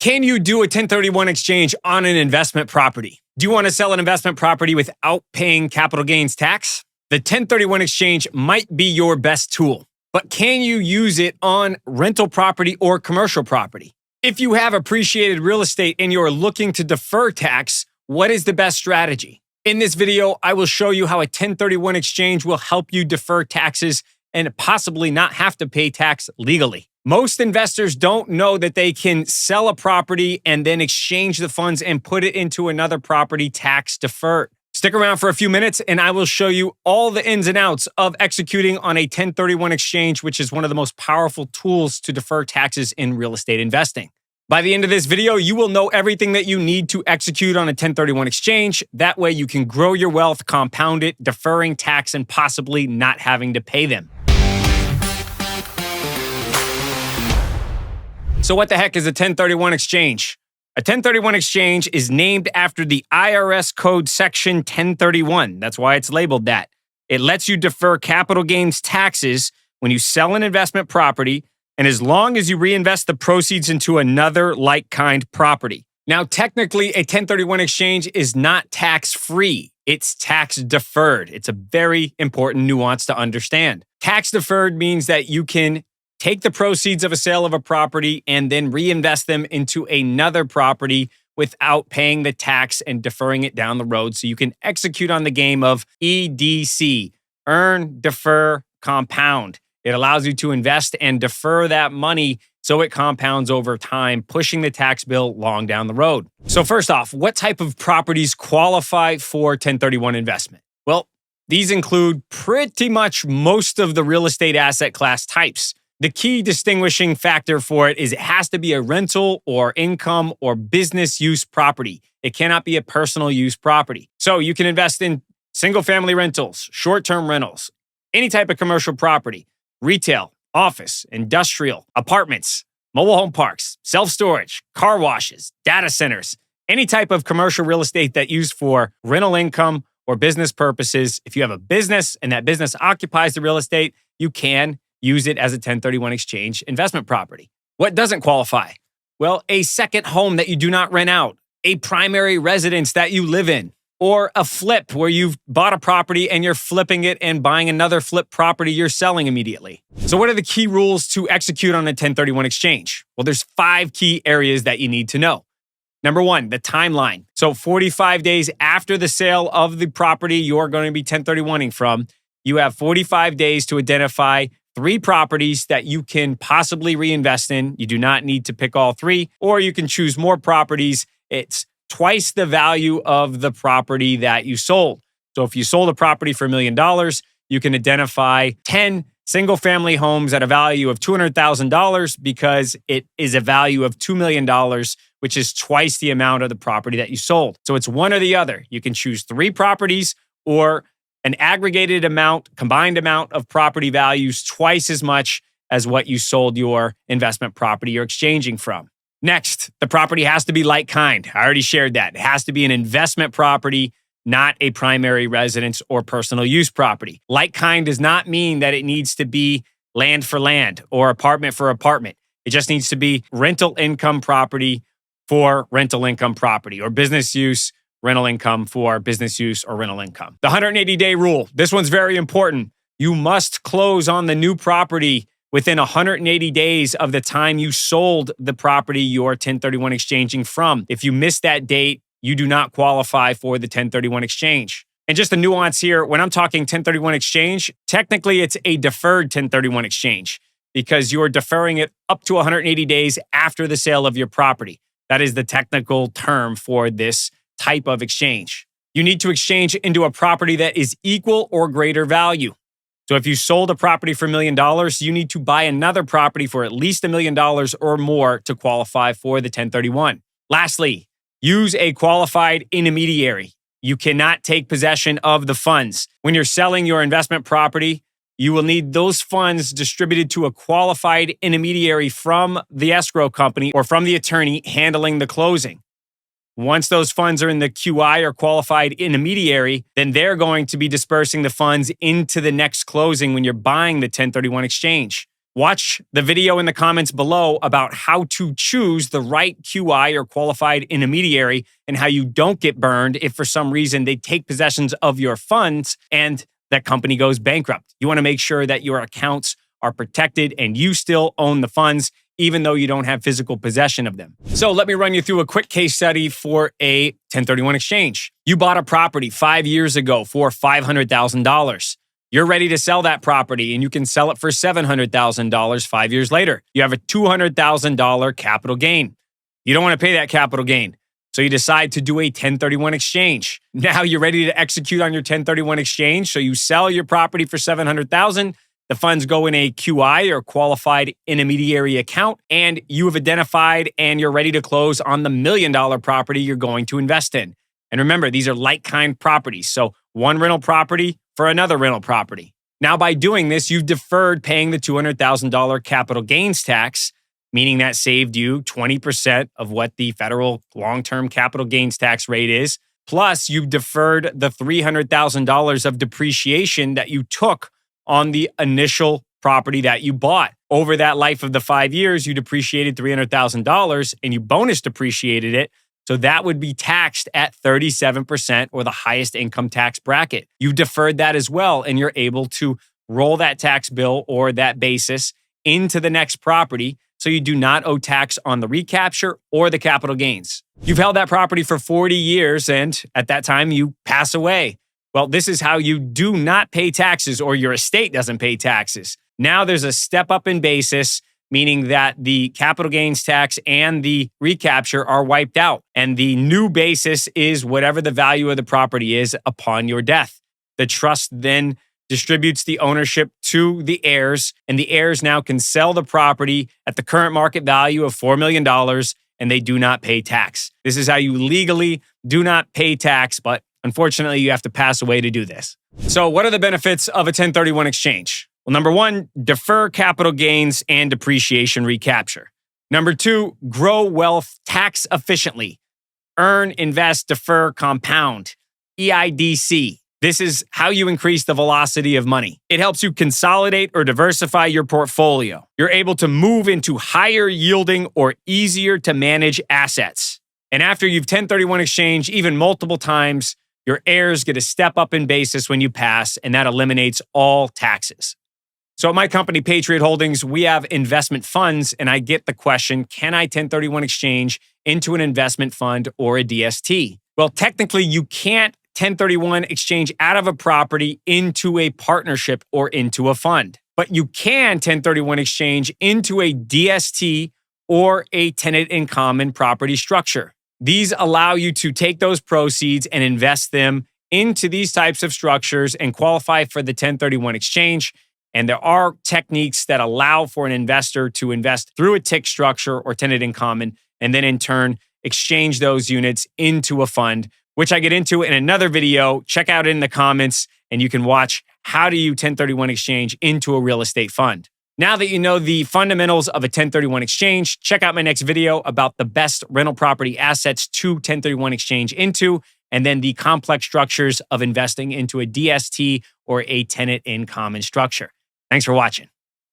Can you do a 1031 exchange on an investment property? Do you want to sell an investment property without paying capital gains tax? The 1031 exchange might be your best tool, but can you use it on rental property or commercial property? If you have appreciated real estate and you're looking to defer tax, what is the best strategy? In this video, I will show you how a 1031 exchange will help you defer taxes and possibly not have to pay tax legally. Most investors don't know that they can sell a property and then exchange the funds and put it into another property tax deferred. Stick around for a few minutes and I will show you all the ins and outs of executing on a 1031 exchange, which is one of the most powerful tools to defer taxes in real estate investing. By the end of this video, you will know everything that you need to execute on a 1031 exchange. That way you can grow your wealth, compound it, deferring tax, and possibly not having to pay them. So what the heck is a 1031 exchange? A 1031 exchange is named after the IRS code section 1031. That's why it's labeled that. It lets you defer capital gains taxes when you sell an investment property, and as long as you reinvest the proceeds into another like-kind property. Now, technically, a 1031 exchange is not tax-free. It's tax-deferred. It's a very important nuance to understand. Tax-deferred means that you can take the proceeds of a sale of a property and then reinvest them into another property without paying the tax and deferring it down the road. So you can execute on the game of EDC, earn, defer, compound. It allows you to invest and defer that money so it compounds over time, pushing the tax bill long down the road. So first off, what type of properties qualify for 1031 investment? Well, these include pretty much most of the real estate asset class types. The key distinguishing factor for it is it has to be a rental or income or business use property. It cannot be a personal use property. So you can invest in single-family rentals, short-term rentals, any type of commercial property, retail, office, industrial, apartments, mobile home parks, self-storage, car washes, data centers, any type of commercial real estate that used for rental income or business purposes. If you have a business and that business occupies the real estate, you can use it as a 1031 exchange investment property. What doesn't qualify? Well, a second home that you do not rent out, a primary residence that you live in, or a flip where you've bought a property and you're flipping it and buying another flip property you're selling immediately. So what are the key rules to execute on a 1031 exchange? Well, there's 5 key areas that you need to know. Number 1, the timeline. So 45 days after the sale of the property you're going to be 1031ing from, you have 45 days to identify 3 properties that you can possibly reinvest in. You do not need to pick all 3, or you can choose more properties. It's twice the value of the property that you sold. So if you sold a property for $1 million, you can identify 10 single-family homes at a value of $200,000 because it is a value of $2 million, which is twice the amount of the property that you sold. So it's one or the other. You can choose 3 properties or an aggregated amount, combined amount of property values twice as much as what you sold your investment property you're exchanging from. Next, the property has to be like kind. I already shared that. It has to be an investment property, not a primary residence or personal use property. Like kind does not mean that it needs to be land for land or apartment for apartment. It just needs to be rental income property for rental income property, or business use rental income for business use or rental income. The 180-day rule. This one's very important. You must close on the new property within 180 days of the time you sold the property you're 1031 exchanging from. If you miss that date, you do not qualify for the 1031 exchange. And just a nuance here, when I'm talking 1031 exchange, technically it's a deferred 1031 exchange because you're deferring it up to 180 days after the sale of your property. That is the technical term for this type of exchange. You need to exchange into a property that is equal or greater value. So if you sold a property for $1 million, you need to buy another property for at least $1 million or more to qualify for the 1031. Lastly, use a qualified intermediary. You cannot take possession of the funds. When you're selling your investment property, you will need those funds distributed to a qualified intermediary from the escrow company or from the attorney handling the closing. Once those funds are in the QI or qualified intermediary, then they're going to be dispersing the funds into the next closing when you're buying the 1031 exchange. Watch the video in the comments below about how to choose the right QI or qualified intermediary and how you don't get burned if for some reason they take possessions of your funds and that company goes bankrupt. You want to make sure that your accounts are protected and you still own the funds, even though you don't have physical possession of them. So let me run you through a quick case study for a 1031 exchange. You bought a property 5 years ago for $500,000. You're ready to sell that property and you can sell it for $700,000 5 years later. You have a $200,000 capital gain. You don't want to pay that capital gain. So you decide to do a 1031 exchange. Now you're ready to execute on your 1031 exchange. So you sell your property for $700,000. The funds go in a QI or qualified intermediary account, and you have identified and you're ready to close on the $1 million property you're going to invest in. And remember, these are like-kind properties. So one rental property for another rental property. Now, by doing this, you've deferred paying the $200,000 capital gains tax, meaning that saved you 20% of what the federal long-term capital gains tax rate is. Plus, you've deferred the $300,000 of depreciation that you took on the initial property that you bought. Over that life of the 5 years, you depreciated $300,000 and you bonus depreciated it. So that would be taxed at 37% or the highest income tax bracket. You deferred that as well, and you're able to roll that tax bill or that basis into the next property so you do not owe tax on the recapture or the capital gains. You've held that property for 40 years and at that time you pass away. Well, this is how you do not pay taxes or your estate doesn't pay taxes. Now there's a step up in basis, meaning that the capital gains tax and the recapture are wiped out. And the new basis is whatever the value of the property is upon your death. The trust then distributes the ownership to the heirs, and the heirs now can sell the property at the current market value of $4 million, and they do not pay tax. This is how you legally do not pay tax, but unfortunately, you have to pass away to do this. So what are the benefits of a 1031 exchange? Well, number one, defer capital gains and depreciation recapture. Number two, grow wealth tax efficiently. Earn, invest, defer, compound. EIDC. This is how you increase the velocity of money. It helps you consolidate or diversify your portfolio. You're able to move into higher yielding or easier to manage assets. And after you've 1031 exchange even multiple times, your heirs get a step up in basis when you pass, and that eliminates all taxes. So at my company, Patriot Holdings, we have investment funds, and I get the question, can I 1031 exchange into an investment fund or a DST? Well, technically, you can't 1031 exchange out of a property into a partnership or into a fund. But you can 1031 exchange into a DST or a tenant in common property structure. These allow you to take those proceeds and invest them into these types of structures and qualify for the 1031 exchange. And there are techniques that allow for an investor to invest through a TIC structure or tenant in common, and then in turn, exchange those units into a fund, which I get into in another video. Check out in the comments and you can watch how do you 1031 exchange into a real estate fund. Now that you know the fundamentals of a 1031 exchange, check out my next video about the best rental property assets to 1031 exchange into, and then the complex structures of investing into a DST or a tenant in common structure. Thanks for watching.